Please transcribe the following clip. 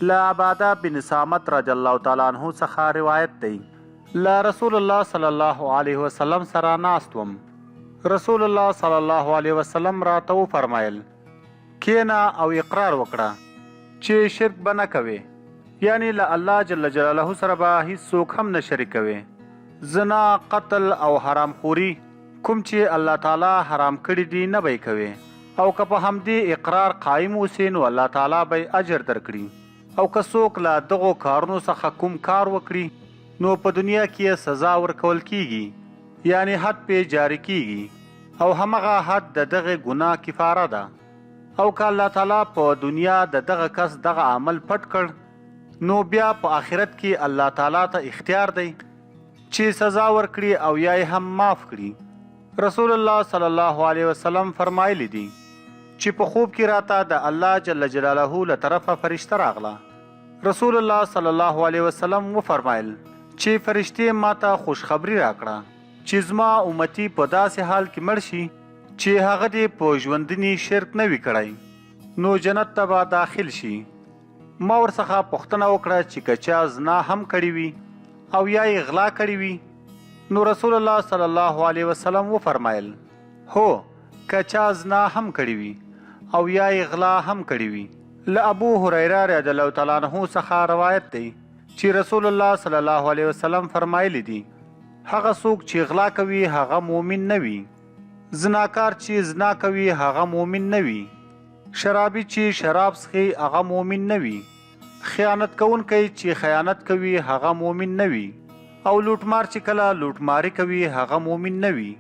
له عباده بن صامت رضی الله تعالی عنه څخه روایت دی. له رسول الله صلی الله علیه وسلم سره ناست وم. رسول الله صلی الله علیه وسلم راته وفرمایل کښېنه او اقرار وکړه چې شرک به نه کوې، یعنی له الله جل جلاله سره به هیڅوک هم نه شریکوې. زنا، قتل او حرام خوري کوم چې الله تعالی حرام کړي دي نه به یې کوې، او که په همدې اقرار قایم اوسې نو الله تعالی به اجر درکړي. او که څوک له دغو کارونو څخه کوم کار وکړي نو په دنیا کې یې سزا ورکول کیږي، یعنی حد پې جاری کیږي او همغه حد د دغه ګناه کفاره ده. او که الله تعالی په دنیا د دغه کس دغه عمل پټ کړ نو بیا په آخرت کې الله تعالی ته اختیار دی چې سزا ورکړي او یا یې هم معاف کړي. رسول الله صلی الله علیه وسلم فرمایلی دي چې په خوب کې راته د الله جل جلاله له طرفه فرشته راغله. رسول الله صلی الله علیه وسلم وفرمایل چې فرشتې ماته خوشخبری راکړه چې زما امتی په داسې حال کې مړ شي چې هغه دې په ژوندني شرک نه وي کړی نو جنت ته به داخل شي. ما ورڅخه پوښتنه وکړه چې که چا زنا هم کړې وي او یا یې غلا کړې وي نو رسول الله صلی الله علیه وسلم وفرمایل هو که چا زنا هم کړې وي او یا یې غلا هم کړې وي. له ابو هریره رضی الله تعالی عنه څخه روایت دی چې رسول الله صلی الله علیه وسلم فرمایلی دي هغه څوک چې غلا کوي هغه مؤمن نه وي، زناکار چې زنا کوي هغه مؤمن نه وي، شرابي چې شراب څښي هغه مؤمن نه وي، خیانت کوونکی چې خیانت کوي هغه مؤمن نه وي، او لوټمار چې کله لوټماري کوي هغه مؤمن نه وي.